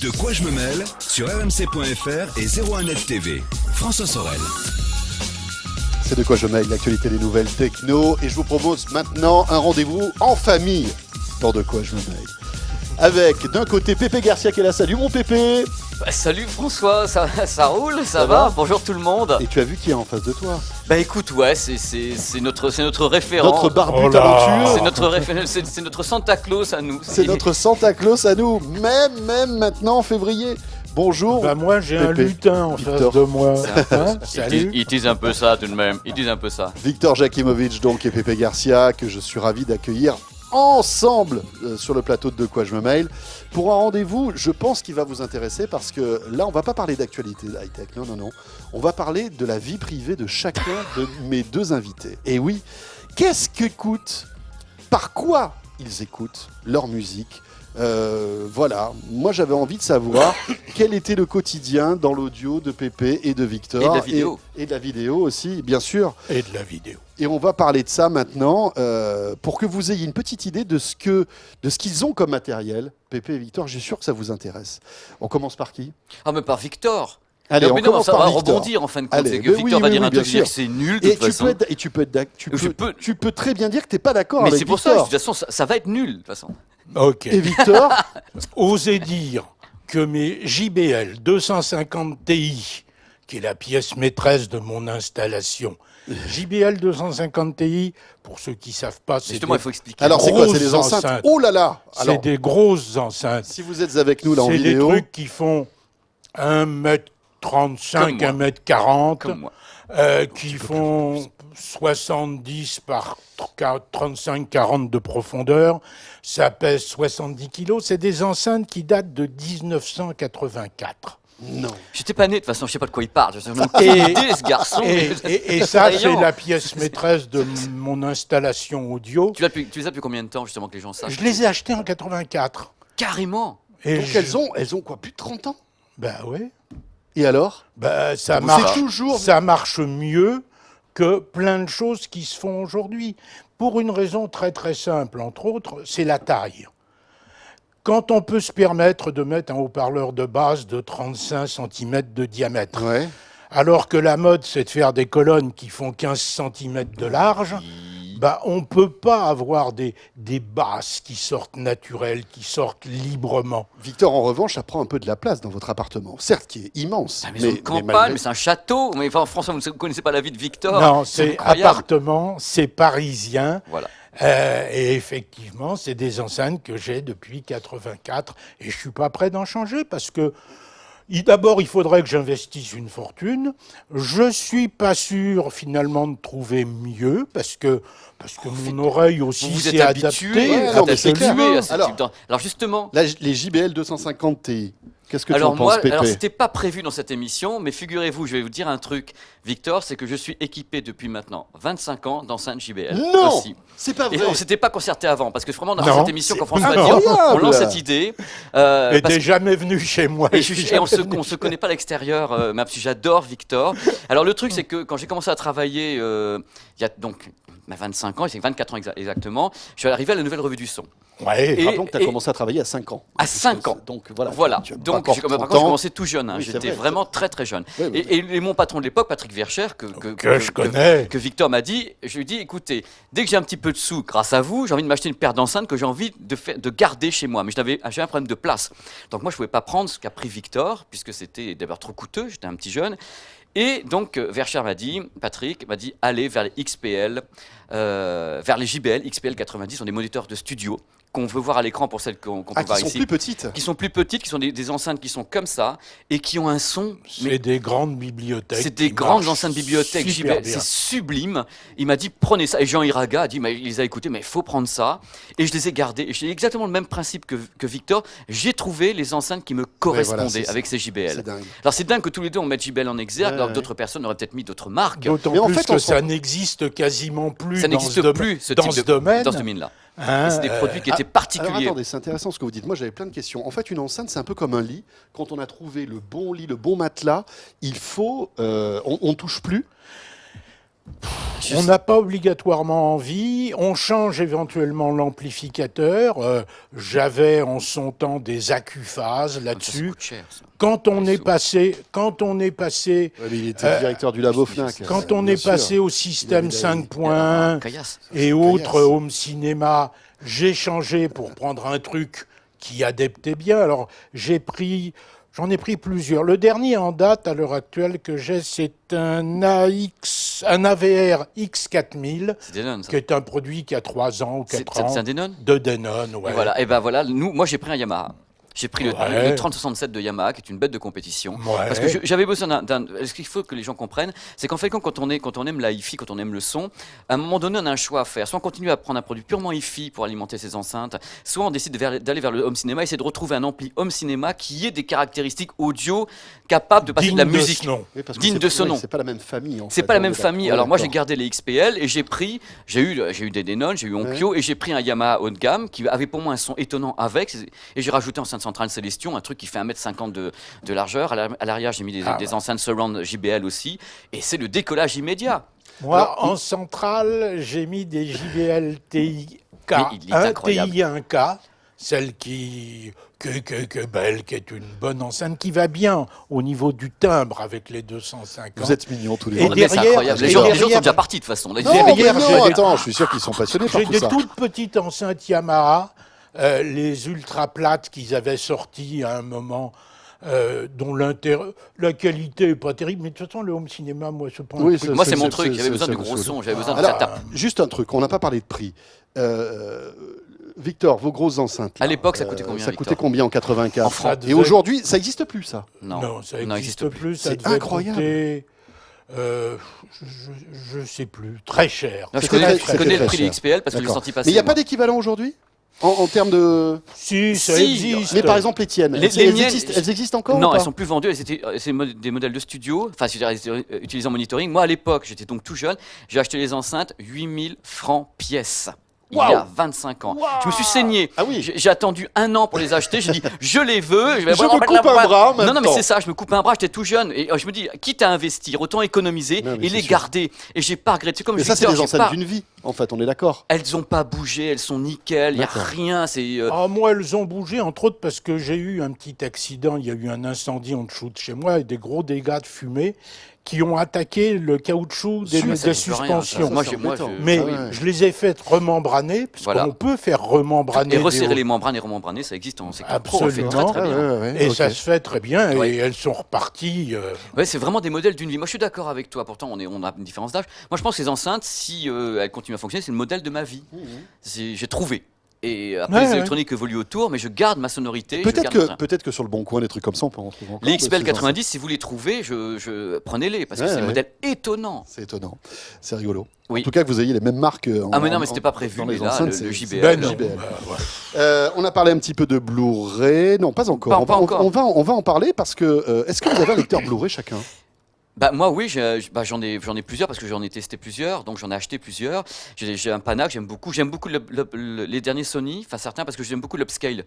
De quoi je me mêle sur rmc.fr et 01net TV. François Sorel. C'est De quoi je mêle, l'actualité des nouvelles techno. Et je vous propose maintenant un rendez-vous en famille dans De quoi je me mêle. Avec d'un côté Pépé Garcia qui est là. Salut mon Pépé. Salut François, ça roule, ça va. Bonjour tout le monde. Et tu as vu qui est en face de toi? Bah écoute, ouais, c'est notre référent. Notre barbu talentueux. C'est notre Santa Claus à nous. C'est notre Santa Claus à nous, même maintenant en février. Bonjour. Bah moi j'ai un Pépé. lutin en face de moi. Hein, salut. Il tease un peu ça tout de même, il tease un peu ça. Victor Jakimovic donc et Pépé Garcia que je suis ravi d'accueillir ensemble sur le plateau de quoi je me mêle pour un rendez-vous, je pense qu'il va vous intéresser parce que là on va pas parler d'actualité high-tech, non, on va parler de la vie privée de chacun de mes deux invités. Et oui, qu'est-ce qu'écoutent, par quoi ils écoutent leur musique? Voilà, moi j'avais envie de savoir quel était le quotidien dans l'audio de Pépé et de Victor. Et de la vidéo. Et de la vidéo aussi, bien sûr. Et de la vidéo. Et on va parler de ça maintenant pour que vous ayez une petite idée de ce qu'ils ont comme matériel. Pépé et Victor, je suis sûr que ça vous intéresse. On commence par qui? Ah mais par Victor. Allez, non, on mais non, commence ça par va Victor. rebondir en fin de compte. Allez, C'est que mais Victor oui, va dire oui, un bien truc, je vais dire sûr. que c'est nul de Et toute façon. tu peux très bien dire que tu n'es pas d'accord Mais avec c'est pour Victor. ça, de toute façon, ça va être nul de toute façon. Ok. Et Victor, Osez dire que mes JBL 250 Ti, qui est la pièce maîtresse de mon installation, JBL 250 Ti, pour ceux qui ne savent pas, c'est Justement, des, il faut expliquer. alors c'est quoi? C'est des grosses enceintes. Oh là là. c'est Alors, des grosses enceintes. si vous êtes avec nous là en C'est des vidéo, trucs qui font 1m35, Comme moi. 1m40. Comme moi. Qui font 70 par 35-40 de profondeur. Ça pèse 70 kilos. C'est des enceintes qui datent de 1984. non. J'étais pas né de toute façon, je sais pas de quoi il parle. Je sais même Et- idée, ce garçon. Et ça, c'est effrayant. la pièce maîtresse de mon installation audio. Tu les as depuis combien de temps justement que les gens savent? Je les ai achetées en 84. Carrément. Et Donc elles ont quoi? Plus de 30 ans? Ben oui. Et alors? Ben, ça C'est marche. toujours... Ça marche mieux que plein de choses qui se font aujourd'hui. Pour une raison très très simple, entre autres, c'est la taille. Quand on peut se permettre de mettre un haut-parleur de base de 35 cm de diamètre, Ouais. alors que la mode c'est de faire des colonnes qui font 15 cm de large, bah, on ne peut pas avoir des basses qui sortent naturelles, qui sortent librement. Victor, en revanche, ça prend un peu de la place dans votre appartement. Certes, qui est immense. Ah, mais c'est une campagne, malgré- mais c'est un château. Mais enfin, François, vous ne connaissez pas la vie de Victor. Non, c'est incroyable. appartement, c'est parisien. Voilà. Et effectivement, c'est des enceintes que j'ai depuis 84 et je ne suis pas prêt d'en changer parce que d'abord, il faudrait que j'investisse une fortune. Je ne suis pas sûr finalement de trouver mieux parce que mon oreille aussi Vous vous s'est êtes habitué, Ouais, adaptée. non, mais c'est habitué clair. à ce Alors- type d'en- Alors justement, Là, les JBL 250 Ti, qu'est-ce que tu alors en moi, penses, Pépé? alors c'était pas prévu dans cette émission, mais figurez-vous, je vais vous dire un truc, Victor, c'est que je suis équipé depuis maintenant 25 ans d'enceintes JBL. Non, aussi. c'est pas Et vrai. on s'était pas concerté avant, parce que vraiment dans Non, cette émission, quand c'est François va dire, incroyable. on lance cette idée. Et parce t'es jamais venu chez moi. Et, je suis et on jamais venu ne se connaît pas à l'extérieur, même si j'adore Victor. Alors le truc, c'est que quand j'ai commencé à travailler, il y a donc 25 ans, c'est 24 ans exactement, je suis arrivé à la Nouvelle Revue du Son. Ouais. Et- Rappelons que tu as commencé à travailler à 5 ans. À 5 ans. Donc voilà. Voilà, Tu as pas donc encore par contre, 30 j'ai ans. commencé tout jeune, hein. Oui, c'est J'étais vrai, vraiment très très jeune. Oui, oui, Et mon patron de l'époque, Patrick Vercher, Que je connais. que Victor m'a dit, je lui ai dit, écoutez, dès que j'ai un petit peu de sous, grâce à vous, j'ai envie de m'acheter une paire d'enceintes que j'ai envie de garder chez moi. Mais j'avais un problème de place. Donc moi, je ne pouvais pas prendre ce qu'a pris Victor, puisque c'était d'abord trop coûteux, j'étais un petit jeune. Et donc, Vercher Patrick m'a dit, allez vers les XPL, vers les JBL, XPL 90, sont des moniteurs de studio qu'on veut voir à l'écran pour celles qu'on peut Ah, voir qui sont ici. plus petites. Qui sont plus petites, qui sont des enceintes qui sont comme ça, et qui ont un son... C'est des grandes bibliothèques. C'est des qui grandes marchent enceintes bibliothèques super JBL, bien. c'est sublime. Il m'a dit prenez ça. Et Jean Iraga a dit, mais il les a écoutés, mais il faut prendre ça. Et je les ai gardés. Et j'ai exactement le même principe que Victor. J'ai trouvé les enceintes qui me correspondaient c'est ça. avec ces JBL. C'est dingue. Alors c'est dingue que tous les deux on mette JBL en exergue, alors que d'autres personnes auraient peut-être mis d'autres marques. D'autant Mais en plus fait, que on ça s'en- n'existe quasiment plus Ça dans n'existe ce domaine. plus ce dans type ce de domaine. dans ce domaine-là. Hein, Et c'est des produits qui étaient Alors particuliers. attendez, c'est intéressant ce que vous dites. Moi, j'avais plein de questions. En fait, une enceinte, c'est un peu comme un lit. Quand on a trouvé le bon lit, le bon matelas, il faut... on ne touche plus. On n'a pas obligatoirement envie, on change éventuellement l'amplificateur. J'avais en son temps des accuphases Ça là-dessus. coûte cher, ça. Quand on Les est sous. passé, Ouais, mais il était directeur du labo Fnac. quand on bien est sûr. passé au Il système avait- 5.1 Caillasse. et autres home cinéma, j'ai changé pour prendre un truc qui adaptait bien. Alors j'en ai pris plusieurs. Le dernier en date à l'heure actuelle que j'ai, c'est un AVR X4000, C'est Denon, ça. qui est un produit qui a 3 ans ou 4 C'est ans, un Denon. de Denon. Ouais. Et voilà, et ben voilà, moi j'ai pris un Yamaha. J'ai pris Ouais. le 3067 de Yamaha, qui est une bête de compétition. Ouais. Parce que j'avais besoin ce qu'il faut que les gens comprennent, c'est qu'en fait, quand on aime la hi-fi, quand on aime le son, à un moment donné, on a un choix à faire. Soit on continue à prendre un produit purement hi-fi pour alimenter ses enceintes, soit on décide d'aller vers le home cinéma, essayer de retrouver un ampli home cinéma qui ait des caractéristiques audio capables de passer Digne de la de musique. ce nom. Oui, parce que Digne c'est- de ce oui, nom. C'est pas la même famille. C'est pas la même famille. Ouais, Alors moi j'ai d'accord. gardé les XPL et j'ai eu des Denon, j'ai eu Onkyo et j'ai pris un Yamaha haut de gamme qui avait pour moi un son étonnant avec, et j'ai rajouté enceinte centrale Celestion, un truc qui fait 1,50 m de largeur. À l'arrière j'ai mis des enceintes surround JBL aussi, et c'est le décollage immédiat. Moi, en centrale, j'ai mis des JBL TI-K, Mais il est un incroyable. TI-1K, celle qui est belle, qui est une bonne enceinte, qui va bien au niveau du timbre avec les 250. Vous êtes mignons tous les Et deux. Mais c'est derrière- incroyable. et Les gens derrière- sont déjà partis de toute façon. Là, Non, derrière, mais j'ai non, des- attends, je suis sûr qu'ils sont passionnés par J'ai tout des ça. toutes petites enceintes Yamaha, les ultra plates qu'ils avaient sorties à un moment, dont la qualité n'est pas terrible, mais de toute façon, le home cinéma, moi, c'est pas un Oui, truc. moi c'est mon truc. J'avais besoin c'est du gros absolu. son, j'avais besoin de Alors, ça tape. juste un truc, on n'a pas parlé de prix. Victor, vos grosses enceintes. À là, l'époque, ça coûtait combien, Ça Victor coûtait combien en 84 En francs. Et aujourd'hui, ça n'existe plus, ça. Non, ça non, n'existe plus. Ça C'est devait incroyable. coûter, je sais plus, très cher. Non, je C'était connais, très- je connais c'était le prix très des XPL parce que je l'ai D'accord. senti passer. Mais il n'y a pas moi. d'équivalent aujourd'hui en termes de. Si, ça Si, existe. Mais par exemple, les tiennes, Les elles miennes, existent encore Non, ou pas elles sont plus vendues. C'est des modèles de studio, enfin, utilisés en monitoring. Moi, à l'époque, j'étais donc tout jeune. J'ai acheté les enceintes 8000 francs pièce. Il y a 25 ans. Je me suis saigné. Ah oui. J'ai attendu 1 an pour les acheter. J'ai dit, je les veux. Je me coupe un bras en même Non, non, mais temps. c'est ça. Je me coupe un bras. J'étais tout jeune. Et je me dis, quitte à investir, autant économiser Non, mais et c'est les sûr. garder. Et j'ai pas regretté. C'est comme Mais ça, c'est Victor, des j'ai enceintes pas- d'une vie, en fait, on est d'accord. Elles n'ont pas bougé. Elles sont nickel. Il n'y a D'accord. rien. C'est. Ah, moi, elles ont bougé, entre autres parce que j'ai eu un petit accident. Il y a eu un incendie en dessous de chez moi et des gros dégâts de fumée qui ont attaqué le caoutchouc des, Sûr, ça des dit plus rien, ça. suspensions. Moi, c'est j'ai- moi, embêtant. je- Mais Ah ouais. je les ai faites remembraner, parce Voilà. qu'on peut faire remembraner. Et des resserrer hauts- les membranes et remembraner, ça existe en secteur pro. On le fait très Absolument. très Ah, bien. ouais, ouais, Et ok. ça se fait très bien, Ouais. et elles sont reparties. Ouais, c'est vraiment des modèles d'une vie. Moi, je suis d'accord avec toi. Pourtant, on a une différence d'âge. Moi, je pense que ces enceintes, si elles continuent à fonctionner, c'est le modèle de ma vie. J'ai trouvé. Et après, Ouais, les ouais. électroniques évoluent autour, mais je garde ma sonorité. je garde mon train. Peut-être que sur le bon coin, des trucs comme ça, on peut en trouver encore. Les de XPL ces 90, si vous les trouvez, prenez-les parce que Ouais, c'est ouais. un modèle étonnant. C'est étonnant. C'est rigolo. Oui. En tout cas, que vous ayez les mêmes marques. Ah, mais non, mais c'était pas prévu. dans Mais les là, enceintes, le c'est- JBL. Ben, JBL. non, bah, ouais. On a parlé un petit peu de Blu-ray. Non, pas encore. Pas encore. On va en parler parce que. Est-ce que vous avez un lecteur Blu-ray chacun? Bah moi oui, j'en ai plusieurs parce que j'en ai testé plusieurs, donc j'en ai acheté plusieurs. J'ai un Panac, j'aime beaucoup les derniers Sony, enfin certains parce que j'aime beaucoup l'upscale des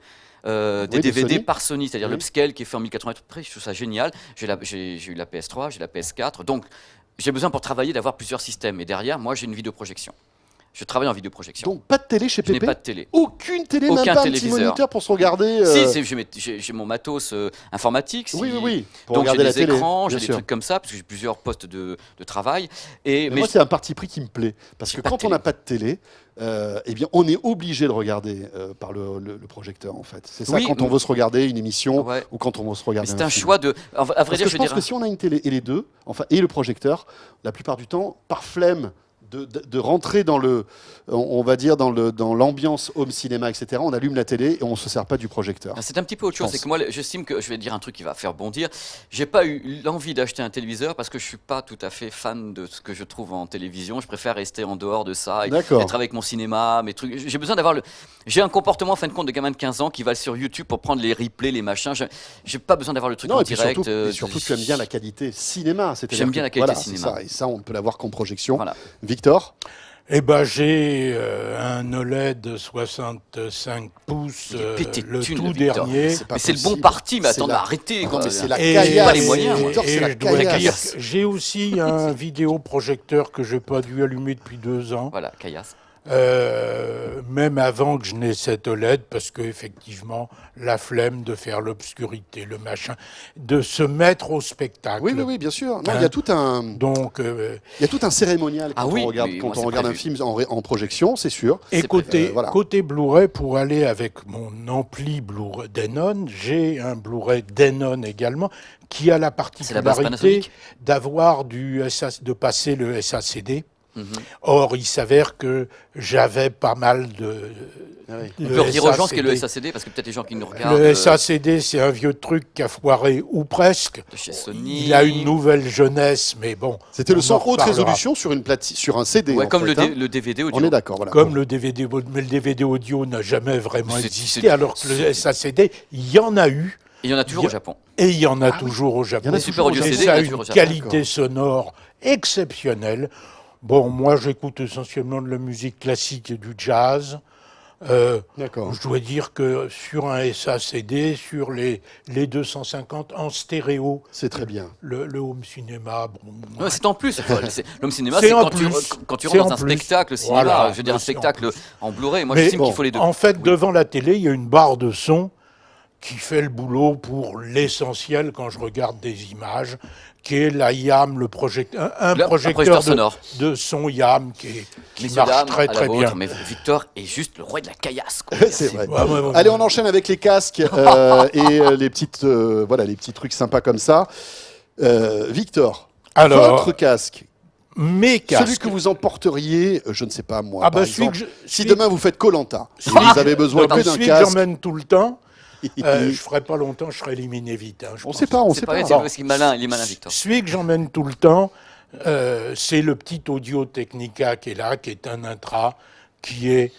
Oui, de DVD Sony. par Sony, c'est-à-dire Oui. l'upscale qui est fait en 1080p. Je trouve ça génial. J'ai eu la PS3, j'ai la PS4, donc j'ai besoin pour travailler d'avoir plusieurs systèmes. Et derrière, moi j'ai une vidéoprojection. Je travaille en vidéoprojection. Donc, pas de télé chez je n'ai Pépé? pas de télé. Aucune télé, même Aucun pas un petit téléviseur. moniteur pour se regarder. J'ai mon matos informatique. Oui, oui, oui. Pour Donc j'ai regarder la des télé. écrans, j'ai bien des sûr. trucs comme ça, parce que j'ai plusieurs postes de travail. Et, Mais moi, c'est un parti pris qui me plaît. Parce J'ai que pas de quand on télé. n'a pas de télé, eh bien, on est obligé de regarder par le projecteur, en fait. C'est ça Oui, quand on veut se regarder une émission Ouais. ou quand on veut se mais regarder c'est un film. choix de. À vrai Parce dire, que je je veux pense dire. que si on a une télé et les deux, enfin, et le projecteur, la plupart du temps, par flemme de rentrer dans le, on va dire dans l'ambiance home cinéma, etc. On allume la télé et on se sert pas du projecteur. C'est un petit peu autre chose. pense. C'est que moi, j'estime que je vais dire un truc qui va faire bondir. J'ai pas eu l'envie d'acheter un téléviseur parce que je suis pas tout à fait fan de ce que je trouve en télévision. Je préfère rester en dehors de ça et D'accord. être avec mon cinéma, mes trucs. J'ai besoin d'avoir J'ai un comportement, en fin de compte, de gamin de 15 ans qui va sur YouTube pour prendre les replays, les machins. J'ai pas besoin d'avoir le truc Non, en et puis direct. surtout, tu aimes bien la qualité cinéma. c'est-à-dire J'aime bien que- la qualité voilà, c'est cinéma. ça, et ça, on ne peut l'avoir qu'en projection. Voilà. Victor? Eh ben, j'ai un OLED 65 pouces, Il est pété de le thunes, tout le Victor. dernier. C'est pas Mais c'est le bon possible. parti, mais C'est attends, la- arrêtez. Non, quoi. mais c'est la Et- caillasse. pas les moyens, moi. Victor, c'est la je dois dire caillasse. que j'ai aussi un vidéoprojecteur que j'ai pas dû allumer depuis 2 ans. Voilà, caillasse. Même avant que je n'ai cette OLED, parce que effectivement, la flemme de faire l'obscurité, le machin, de se mettre au spectacle. Oui, bien sûr. Non, Hein. il y a tout un, Donc, il y a tout un cérémonial quand Ah oui, on regarde, mais quand moi, on c'est regarde un prévu. film en projection, c'est sûr. et c'est côté, voilà. côté Blu-ray, pour aller avec mon ampli Blu-ray Denon, j'ai un Blu-ray Denon également, qui a la la base particularité Panasonic. d'avoir de passer le SACD. Mhm. Or, il s'avère que j'avais pas mal de. Ah oui. On de peut redire aux gens ce qu'est le SACD. SACD, parce que peut-être les gens qui nous regardent Le SACD, c'est un vieux truc qui a foiré, ou presque. de chez Sony. Il a une nouvelle jeunesse, mais bon. C'était le on son en haute reparlera. résolution sur sur un CD. Ouais, en comme fait, le DVD audio. On est d'accord, voilà. Comme le DVD, mais le DVD audio n'a jamais vraiment C'est- existé, c'est- alors que le SACD, il y en a eu, Et il y en a toujours Il y au a- Japon. et il y en a toujours au Japon. Il y en a Les super toujours au audio Japon. Et CD, il y ça en a a une toujours au Japon. qualité sonore exceptionnelle. Bon, moi, j'écoute essentiellement de la musique classique et du jazz. D'accord. Je dois dire que sur un SACD, sur les 250 en stéréo, C'est très bien. le home cinéma, bon, Ouais, c'est en plus. L'homme cinéma, C'est c'est en quand tu, plus. quand tu C'est rentres dans en un plus. spectacle cinéma. Voilà, Je veux dire, un c'est en spectacle plus. en Blu-ray. Moi, Mais j'estime bon, qu'il faut les deux. en fait, Oui. devant la télé, il y a une barre de son qui fait le boulot pour l'essentiel quand je regarde des images, qui est la YAM, un projecteur sonore. de son YAM qui Messieurs, marche dames, très à la très vôtre, bien. Mais Victor est juste le roi de la caillasse. quoi. C'est vrai. Ouais. Allez, on enchaîne avec les casques et les petites, voilà, les petits trucs sympas comme ça. Victor, Alors, votre casque, mes celui casques. que vous emporteriez, je ne sais pas moi, Ah par bah, celui exemple, que si demain vous faites Koh-Lanta, si celui vous avez besoin non, que mais d'un celui que casque, j'emmène tout le temps, je ferai pas longtemps, je serai éliminé vite. Hein, je on pense. sait pas, on C'est sait pas pas. vrai, c'est parce qu'il est malin, il est malin, Victor. Celui que j'emmène tout le temps, c'est le petit Audio Technica qui est là, qui est un intra, qui est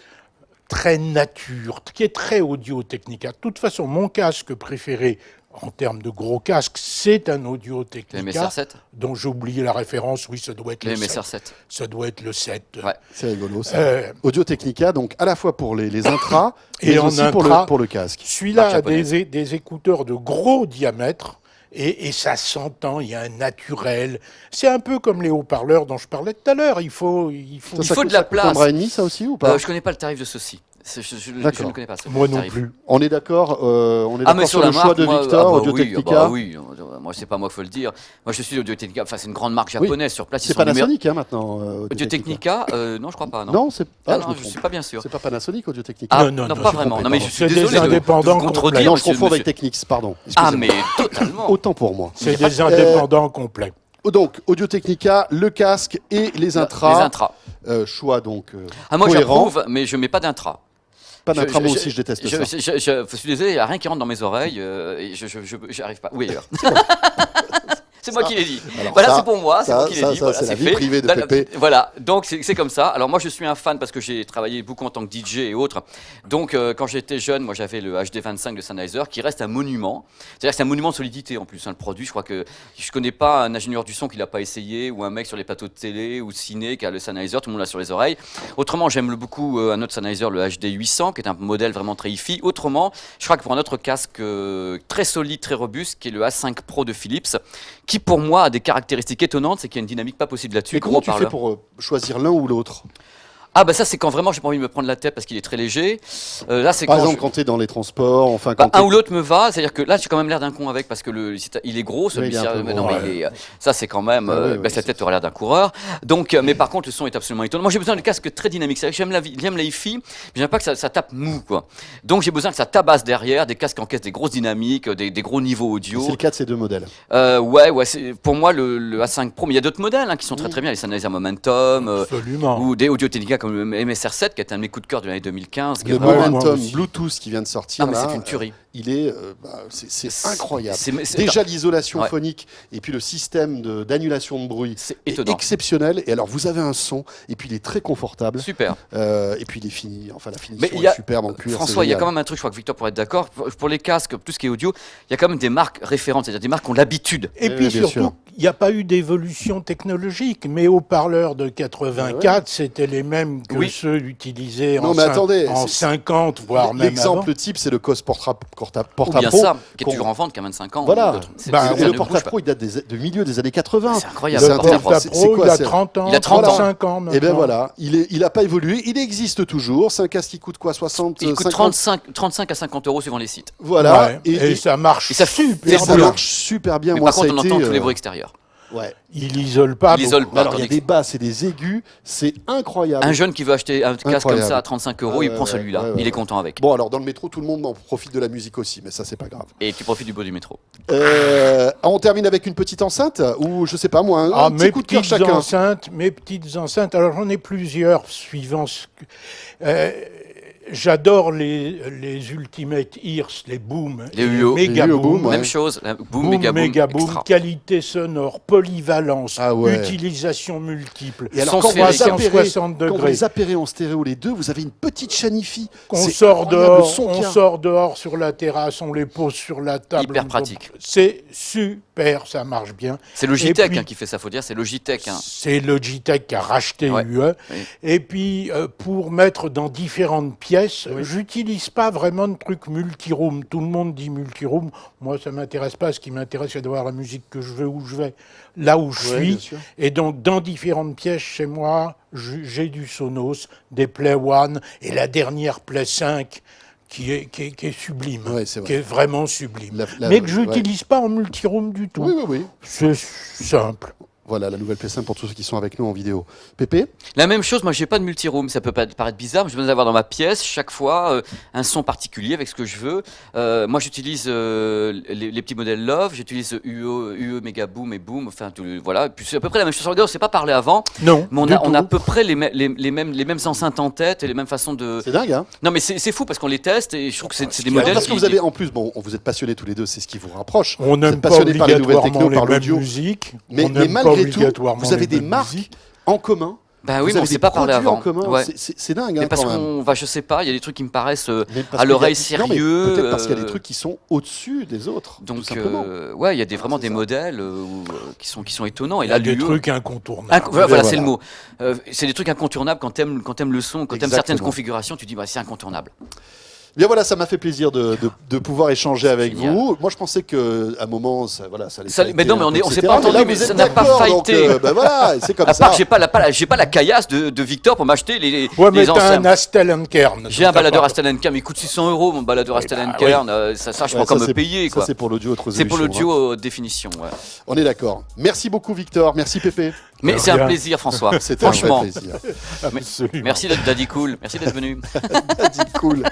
très nature, qui est très Audio Technica. De toute façon, mon casque préféré en termes de gros casque, c'est un Audio Le Technica MSR7 dont j'ai oublié la référence. Oui, ça doit être Le le 7. MSR7. Ça doit être le 7. Ouais. C'est rigolo ça. Euh, Audio Technica, donc à la fois pour les intras Et et en aussi intra, pour le casque. Celui-là Marque a japonaise. des écouteurs de gros diamètre et ça s'entend, il y a un naturel. C'est un peu comme les haut-parleurs dont je parlais tout à l'heure. Il faut faut de la ça coûte place. un bras et demi, ça aussi ou pas Je connais pas le tarif de ceci. Je D'accord. ne connais pas. Moi non tarif. plus. On est d'accord Ah, mais sur la le choix marque, de moi, Victor, bah Audio oui, Technica. bah oui, moi c'est pas moi qu'il faut le dire. Moi je suis Audio Technica, enfin c'est une grande marque japonaise sur place. ils C'est sont numéro- Panasonic maintenant. Audio Technica, non je crois pas. Non, Non, c'est Ah, pas. non, je suis pas bien sûr. C'est pas Panasonic Audio Technica. Ah, Non, non, non, pas c'est vraiment. Non, mais je suis C'est des désolé de indépendants vous contredire. complets. non, je monsieur- confonds avec monsieur- Technics, pardon. Ah, Excusez-moi. mais totalement. Autant pour moi. C'est des indépendants complets. Donc, Audio Technica, le casque et les intras. Les intras. Choix donc Ah, moi cohérent. j'approuve, mais je mets pas d'intra. Pas d'intra, moi aussi, je déteste ça. Je suis désolé, il n'y a rien qui rentre dans mes oreilles et je arrive pas. Oui, ailleurs. C'est moi qui l'ai dit. Alors Voilà, ça- c'est pour moi, c'est ça- moi qui l'ai ça- dit. ça, Voilà, c'est la vie fait. privée de Voilà, Pépé. Voilà, donc c'est comme ça. Alors moi, je suis un fan parce que j'ai travaillé beaucoup en tant que DJ et autres. Donc quand j'étais jeune, moi j'avais le HD25 de Sennheiser qui reste un monument. C'est-à-dire que c'est un monument de solidité en plus. Hein, le produit, je crois que je connais pas un ingénieur du son qui l'a pas essayé ou un mec sur les plateaux de télé ou de ciné qui a le Sennheiser. Tout le monde l'a sur les oreilles. Autrement, j'aime beaucoup un autre Sennheiser, le HD800, qui est un modèle vraiment très hi-fi. Autrement, je crois que pour un autre casque très solide, très robuste, qui est le A5 Pro de Philips, qui pour moi a des caractéristiques étonnantes, c'est qu'il y a une dynamique pas possible là-dessus. Mais comment tu fais haut-parleur. pour choisir l'un ou l'autre? Ah bah ça c'est quand vraiment j'ai pas envie de me prendre la tête parce qu'il est très léger. Là c'est Par quand exemple, je- quand tu es dans les transports, enfin Bah, quand un ou l'autre me va, c'est-à-dire que là j'ai quand même l'air d'un con avec parce que il est gros celui-ci. il est un peu mais gros, non, mais ouais. il est, ça c'est quand même Ah oui, oui, sa c'est tête aura l'air d'un coureur. Donc mais par contre le son est absolument étonnant. Moi j'ai besoin de casques très dynamiques. C'est vrai que j'aime la hi-fi, mais j'aime pas que ça tape mou quoi. Donc j'ai besoin que ça tabasse derrière, des casques qui encaissent des grosses dynamiques, des gros niveaux audio. c'est le cas de ces deux modèles. Ouais, c'est pour moi le A5 Pro, mais il y a d'autres modèles hein, qui sont très très bien, les Sennheiser Momentum. Absolument. Ou des Audio-Technica comme le MSR7 qui est un de mes coups de cœur de l'année 2015. qui est Le vraiment- moi Momentum aussi. Bluetooth qui vient de sortir, Ah, mais là, c'est une tuerie. il est, c'est incroyable. C'est- Déjà l'isolation Ouais. phonique et puis le système d'annulation de bruit C'est est étonnant. exceptionnel. Et alors vous avez un son et puis il est très confortable. Super. Et puis il est fini. Enfin la finition Mais il y a- est superbe en cuir. François, c'est il y a génial. quand même un truc, je crois que Victor pourrait être d'accord. Pour les casques, tout ce qui est audio, il y a quand même des marques référentes, c'est-à-dire des marques qui ont l'habitude. Et Oui, puis oui, bien surtout, sûr. il n'y a pas eu d'évolution technologique. Mes haut-parleurs de 84, c'était les mêmes que Oui. ceux utilisés Non, mais attendez, en 50, voire même avant. L'exemple type, c'est le COS Porta Ou bien Pro. ça, qui est qu'on- toujours en vente, qui a 25 ans. Voilà. ou d'autres. C'est- Bah, ça Et ne le bouge Porta pas. Pro, il date du milieu des années 80. C'est incroyable. C'est Le un Porta Porta Pro. c'est Pro, quoi, il a c'est- 30 ans, Il a 30 ans. 35 ans maintenant. Et ben voilà, il n'a pas évolué, il existe toujours. C'est un casque qui coûte quoi, 60, Il coûte 50? 35 à 50 € suivant les sites. Voilà. Ouais, et ça marche et ça- super et ça bien. marche super bien. Mais Moi, par contre, ça on a été, entend tous les bruits extérieurs. Ouais. Il isole pas. Il isole beaucoup. pas. Alors, il y a tandis des basses et des aigus, c'est incroyable. Un jeune qui veut acheter un casque comme Incroyable. ça à 35 €, Ouais, il prend ouais, celui-là. ouais, ouais, Il est ouais. content avec. Bon, alors dans le métro, tout le monde en profite de la musique aussi, mais ça, c'est pas grave. Et tu profites du beau du métro. On termine avec une petite enceinte ou je sais pas moi, un petit mes coup de cœur petites chacun. enceintes, mes petites enceintes. Alors j'en ai plusieurs suivant ce que. J'adore les Ultimate Ears, les Boom, Les UO. Mega Les UO Boom. Boom, ouais. Même chose, boom, Boom, méga boom, extra. qualité sonore, polyvalence, Ah ouais. utilisation multiple. Et alors, Sans quand vous, les sphérique. appairez, 360 quand vous degrés. les appairez en stéréo les deux, vous avez une petite chanifie. On C'est sort incroyable, le dehors, son qu'il y on a. sort dehors sur la terrasse, on les pose sur la table. Hyper pratique. C'est super, ça marche bien. C'est Logitech Et puis- qui fait ça, faut dire, c'est Logitech. C'est Logitech qui a racheté Ouais. UE. Oui. Et puis, pour mettre dans différentes pièces, j'utilise pas vraiment de trucs multiroom. Tout le monde dit multiroom. Moi, ça m'intéresse pas. Ce qui m'intéresse, c'est d'avoir la musique que je veux, où je vais, là où je Ouais, suis. bien sûr. Et donc, dans différentes pièces chez moi, j'ai du Sonos, des Play One et la dernière Play 5 qui est sublime, Ouais, c'est vrai. qui est vraiment sublime. La- Mais que je ouais. n'utilise pas en multiroom du tout. Oui, oui, oui. C'est simple. Voilà, la nouvelle PS5 pour tous ceux qui sont avec nous en vidéo. Pépé, La même chose, moi j'ai pas de multiroom, ça peut paraître bizarre, mais je veux avoir dans ma pièce chaque fois un son particulier avec ce que je veux. Moi j'utilise les petits modèles Love, j'utilise UE Mega Boom et Boom, enfin voilà. Puis c'est à peu près la même chose. Regarde, on s'est pas parlé avant, Non, mais du on a à tout. peu près les mêmes enceintes en tête et les mêmes façons de. c'est dingue, hein? Non mais c'est fou parce qu'on les teste et je trouve que c'est des Alors, modèles. parce que qui- vous avez en plus, bon, vous êtes passionnés tous les deux, c'est ce qui vous rapproche. On Vous n'aime êtes pas passionnés par les nouvelles obligatoirement techno, les par mêmes l'audio. musiques. Mais On n'aime pas malgré tout, obligatoirement vous avez les des mêmes marques musiques. en commun. Bah Vous oui, mais on avez s'est des pas parlé produits en avant. commun. Ouais. C'est dingue, Mais hein, parce quand même. qu'on va, je sais pas, il y a des trucs qui me paraissent Mais parce à qu'il y a- l'oreille non, mais sérieux. Peut-être parce qu'il y a des trucs qui sont au-dessus des autres. tout Donc, simplement. ouais, il y a vraiment C'est des ça. modèles qui sont étonnants. Et Il y a là, des l'UE trucs incontournables. Voilà, Voilà. c'est le mot. C'est des trucs incontournables quand t'aimes le son, quand t'aimes certaines Exactement. configurations, tu dis bah, c'est incontournable. Bien voilà, ça m'a fait plaisir de pouvoir échanger avec génial. vous. Moi, je pensais que à un moment, ça, voilà, ça allait. Ça- fighter mais non, mais un on peu, est- on s'est etc. pas entendu, là, mais vous ça êtes n'a pas d'accord, donc, fighté. ben voilà, c'est comme À ça. part, j'ai pas la caillasse de Victor pour m'acheter les Ouais, mais les t'as un enceintes. Astel Kern. J'ai un baladeur Astel Kern, mais il coûte 600 €, mon baladeur Astel bah, Kern. Ça, je Ouais, peux encore ça, me c'est- payer, Ça, quoi. c'est pour l'audio haute C'est pour résolution, l'audio hein. haute définition, ouais. On est d'accord. Merci beaucoup, Victor. Merci, Pépé. Mais De c'est un rien. plaisir, François. C'était un vrai Franchement. plaisir. Absolument. Merci d'être Daddy Cool. Merci d'être venu. Dit cool.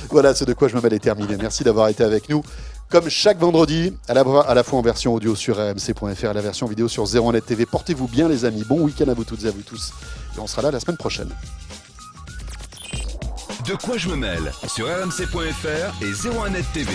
Voilà, ce de quoi je me mêle est terminé. Merci d'avoir été avec nous. Comme chaque vendredi, à la fois en version audio sur rmc.fr et la version vidéo sur 01net TV. Portez-vous bien, les amis. Bon week-end à vous toutes et à vous tous. Et on sera là la semaine prochaine. De quoi je me mêle sur rmc.fr et 01net TV.